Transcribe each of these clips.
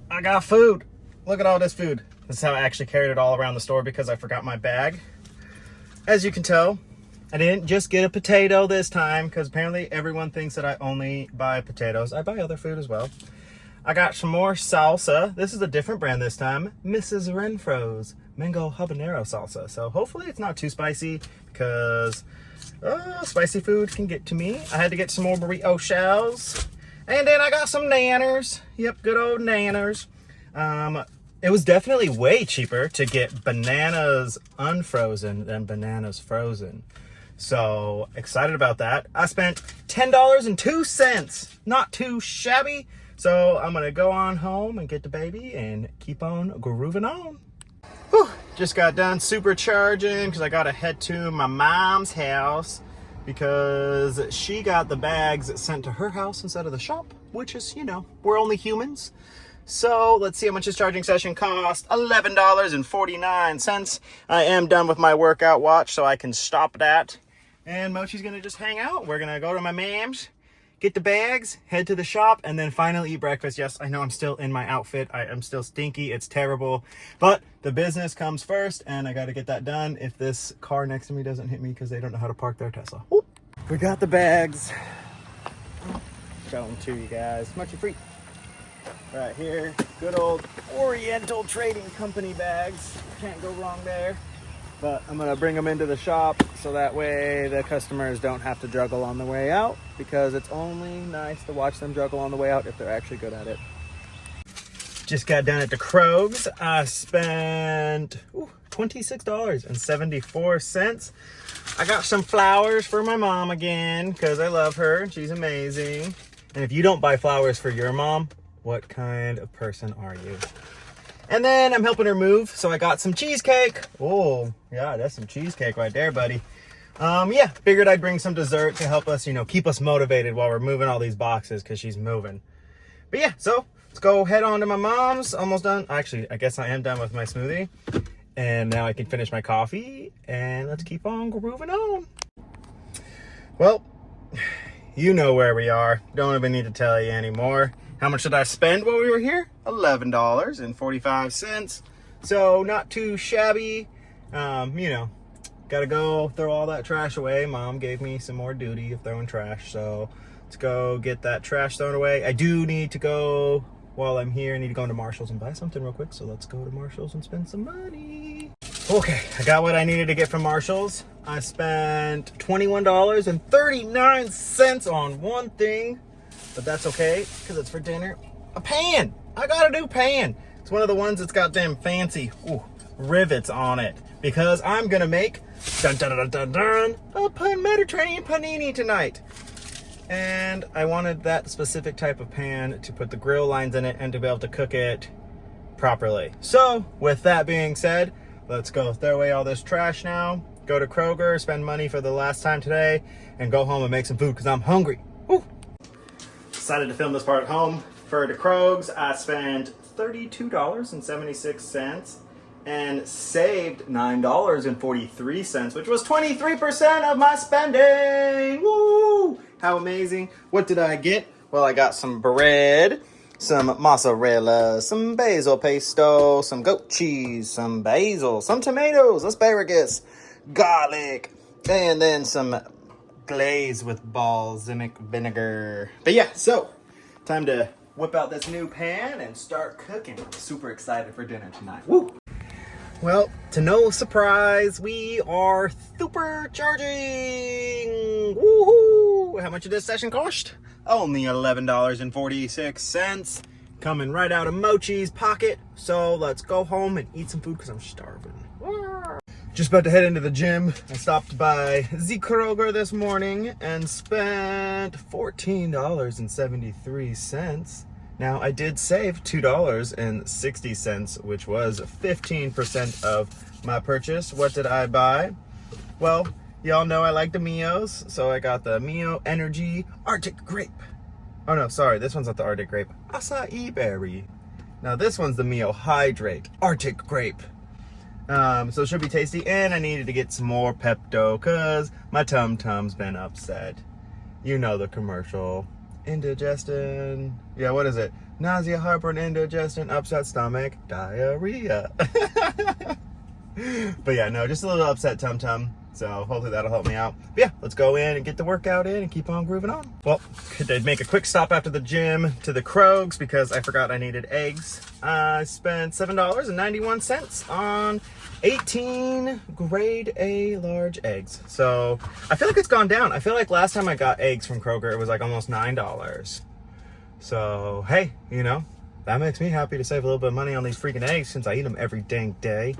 I got food. Look at all this food. This is how I actually carried it all around the store because I forgot my bag. As you can tell, I didn't just get a potato this time because apparently everyone thinks that I only buy potatoes. I buy other food as well. I got some more salsa. This is a different brand this time. Mrs. Renfro's mango habanero salsa. So hopefully it's not too spicy because spicy food can get to me. I had to get some more burrito shells. And then I got some nanners. Yep, good old nanners. It was definitely way cheaper to get bananas unfrozen than bananas frozen. So excited about that. I spent $10.02. Not too shabby. So I'm gonna go on home and get the baby and keep on grooving on. Whew, just got done supercharging because I gotta head to my mom's house because she got the bags sent to her house instead of the shop, which is, you know, we're only humans. So let's see how much this charging session cost. $11.49. I am done with my workout watch, so I can stop that. And Mochi's gonna just hang out. We're gonna go to my mom's, get the bags, head to the shop, and then finally eat breakfast. Yes, I know I'm still in my outfit. I am still stinky. It's terrible. But the business comes first, and I got to get that done if this car next to me doesn't hit me because they don't know how to park their Tesla. Ooh. We got the bags. Show them to you guys. Mochi free. Right here. Good old Oriental Trading Company bags. Can't go wrong there. But I'm going to bring them into the shop so that way the customers don't have to juggle on the way out because it's only nice to watch them juggle on the way out if they're actually good at it. Just got done at the Krogs. I spent $26.74. I got some flowers for my mom again because I love her. She's amazing. And if you don't buy flowers for your mom, what kind of person are you? And then I'm helping her move, so I got some cheesecake. Oh, yeah, that's some cheesecake right there, buddy. Yeah, figured I'd bring some dessert to help us, you know, keep us motivated while we're moving all these boxes because she's moving. But yeah, so let's go head on to my mom's. Almost done. Actually, I guess I am done with my smoothie. And now I can finish my coffee, and let's keep on grooving on. Well, you know where we are. Don't even need to tell you anymore. How much did I spend while we were here? $11.45. So not too shabby. You know, gotta go throw all that trash away. Mom gave me some more duty of throwing trash. So let's go get that trash thrown away. I do need to go, while I'm here, I need to go into Marshall's and buy something real quick. So let's go to Marshall's and spend some money. Okay, I got what I needed to get from Marshall's. I spent $21.39 on one thing. But that's okay, because it's for dinner. A pan! I got a new pan. It's one of the ones that's got them fancy rivets on it. Because I'm going to make a Mediterranean panini tonight. And I wanted that specific type of pan to put the grill lines in it and to be able to cook it properly. So, with that being said, let's go throw away all this trash now. Go to Kroger, spend money for the last time today, and go home and make some food because I'm hungry. Woo. Decided to film this part at home. For the Krogs, I spent $32.76 and saved $9.43, which was 23% of my spending. Woo! How amazing. What did I get? Well, I got some bread, some mozzarella, some basil pesto, some goat cheese, some basil, some tomatoes, asparagus, garlic, and then some glaze with balsamic vinegar. But yeah, so time to whip out this new pan and start cooking. I'm super excited for dinner tonight. Woo! Well, to no surprise, we are supercharging. Woohoo! How much did this session cost? Only $11.46. Coming right out of Mochi's pocket. So let's go home and eat some food because I'm starving. Just about to head into the gym. I stopped by Z Kroger this morning and spent $14.73. Now, I did save $2.60, which was 15% of my purchase. What did I buy? Well, y'all know I like the Mios, so I got the Mio Energy Arctic Grape. Oh no, sorry, this one's not the Arctic Grape. Acai Berry. Now this one's the Mio Hydrate Arctic Grape. So it should be tasty, and I needed to get some more Pepto because my tum-tum's been upset. You know the commercial. Indigestion. Yeah, what is it? nausea, heartburn, indigestion, upset stomach, diarrhea. But yeah, no, just a little upset tum-tum. So hopefully that'll help me out. But yeah, let's go in and get the workout in and keep on grooving on. Well, could make a quick stop after the gym to the Krogs because I forgot I needed eggs. I spent $7.91 on 18 grade A large eggs. So I feel like it's gone down. I feel like last time I got eggs from Kroger, it was like almost $9. So hey, you know, that makes me happy to save a little bit of money on these freaking eggs since I eat them every dang day.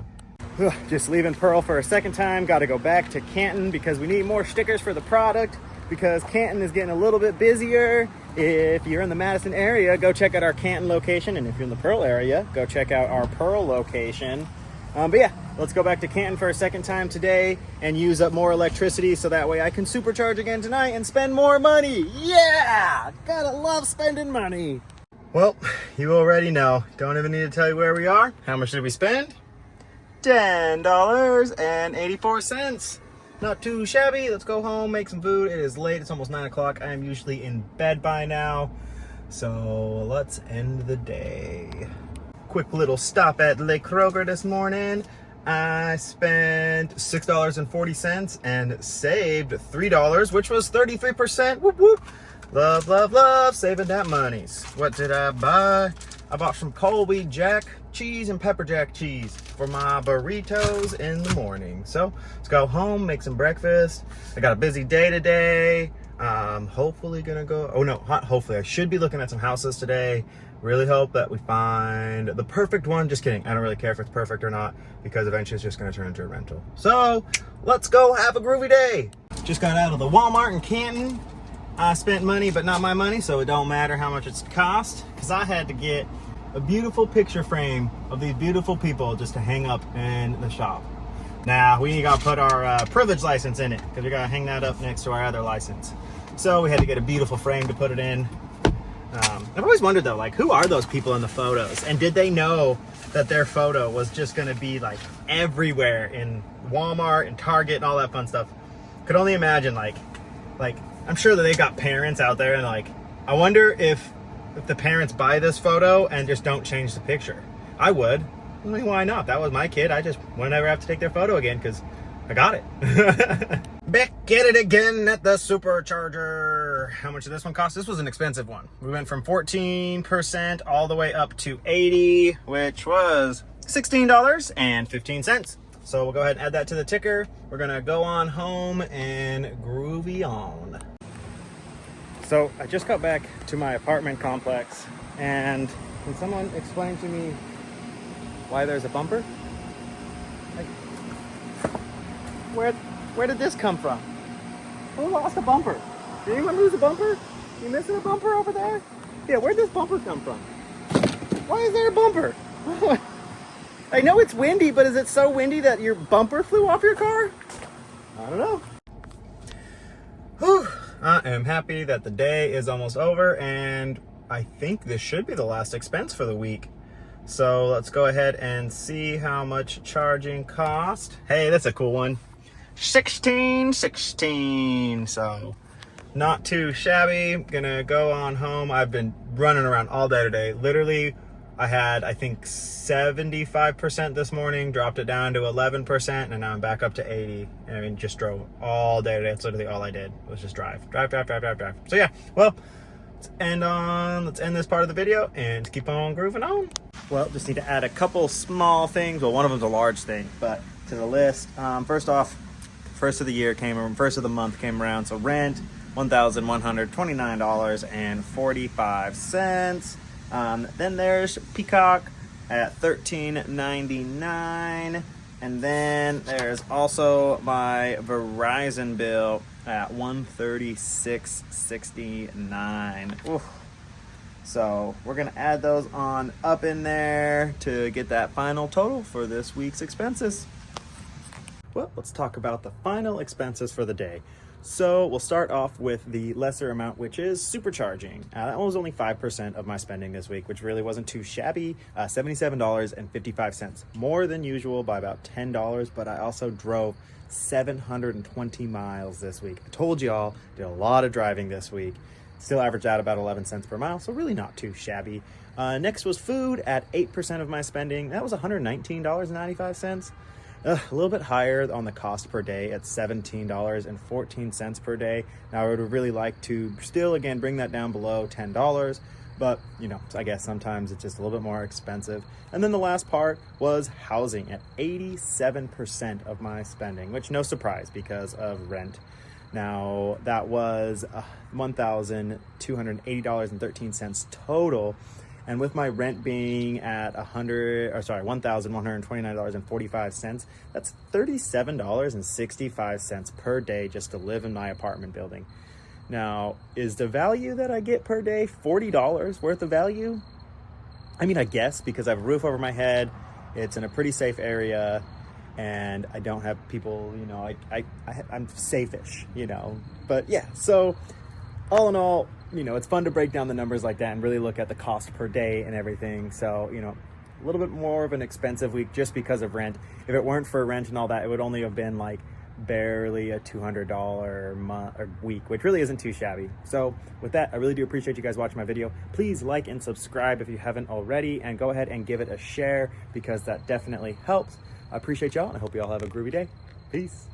Just leaving Pearl for a second time. Got to go back to Canton because we need more stickers for the product because Canton is getting a little bit busier. If you're in the Madison area, go check out our Canton location. And if you're in the Pearl area, go check out our Pearl location. But yeah, let's go back to Canton for a second time today and use up more electricity so that way I can supercharge again tonight and spend more money. Yeah! Gotta love spending money. Well, you already know. Don't even need to tell you where we are. How much did we spend? $10.84. Not too shabby. Let's go home, make some food. It is late. It's almost 9 o'clock. I am usually in bed by now. So let's end the day. Quick little stop at Le Kroger this morning. I spent $6.40 and saved $3, which was 33%. Whoop, whoop. Love, love, love saving that monies. What did I buy? I bought some Colby Jack cheese and pepper jack cheese for my burritos in the morning. So let's go home, make some breakfast. I got a busy day today. Hopefully gonna go, oh no, hopefully I should be looking at some houses today. Really hope that we find the perfect one. Just kidding. I don't really care if it's perfect or not because eventually it's just gonna turn into a rental. So let's go have a groovy day. Just got out of the Walmart in Canton. I spent money, but not my money, so it don't matter how much it's cost because I had to get a beautiful picture frame of these beautiful people just to hang up in the shop. Now, we got to put our privilege license in it because we got to hang that up next to our other license. So we had to get a beautiful frame to put it in. I've always wondered though, like, who are those people in the photos? And did they know that their photo was just going to be like everywhere in Walmart and Target and all that fun stuff? Could only imagine, like I'm sure that they got parents out there and like, I wonder if the parents buy this photo and just don't change the picture. I would. I mean, why not? That was my kid. I just would never have to take their photo again because I got it. Back at it again at the supercharger. How much did this one cost? This was an expensive one. We went from 14% all the way up to 80, which was $16.15. So we'll go ahead and add that to the ticker. We're gonna go on home and groovy on. So I just got back to my apartment complex, and can someone explain to me why there's a bumper? Like, where did this come from? Who lost a bumper? Did anyone lose a bumper? You missing a bumper over there? Yeah, where'd this bumper come from? Why is there a bumper? I know it's windy, but is it so windy that your bumper flew off your car? I don't know. Whew. I am happy that the day is almost over, and I think this should be the last expense for the week. So let's go ahead and see how much charging cost. Hey, that's a cool one. $16.16. So not too shabby. Gonna go on home. I've been running around all day today. Literally, I had, I think, 75% this morning, dropped it down to 11%, and now I'm back up to 80. And I mean, just drove all day today. That's literally all I did was just drive. So yeah, well, let's end this part of the video and keep on grooving on. Well, just need to add a couple small things. Well, one of them's a large thing, but to the list. First off, first of the month came around. So rent, $1,129.45. Then there's Peacock at $13.99, and then there's also my Verizon bill at $136.69. So we're gonna add those on up in there to get that final total for this week's expenses. Well, let's talk about the final expenses for the day. So we'll start off with the lesser amount, which is supercharging. That one was only 5% of my spending this week, which really wasn't too shabby. $77.55, more than usual by about $10, but I also drove 720 miles this week. I told y'all, did a lot of driving this week. Still averaged out about 11 cents per mile, so really not too shabby. Next was food at 8% of my spending. That was $119.95. A little bit higher on the cost per day at $17.14 per day. Now I would really like to still, again, bring that down below $10, but you know, I guess sometimes it's just a little bit more expensive. And then the last part was housing at 87% of my spending, which no surprise because of rent. Now that was $1,280.13 total. And with my rent being at $1,129.45, that's $37.65 per day just to live in my apartment building. Now, is the value that I get per day $40 worth of value? I mean, I guess, because I have a roof over my head, it's in a pretty safe area, and I don't have people, you know, I'm safe-ish, you know. But yeah, so all in all, you know, it's fun to break down the numbers like that and really look at the cost per day and everything. So, you know, a little bit more of an expensive week just because of rent. If it weren't for rent and all that, it would only have been like barely a $200 month or week, which really isn't too shabby. So with that, I really do appreciate you guys watching my video. Please like and subscribe if you haven't already, and go ahead and give it a share because that definitely helps. I appreciate y'all, and I hope you all have a groovy day. Peace.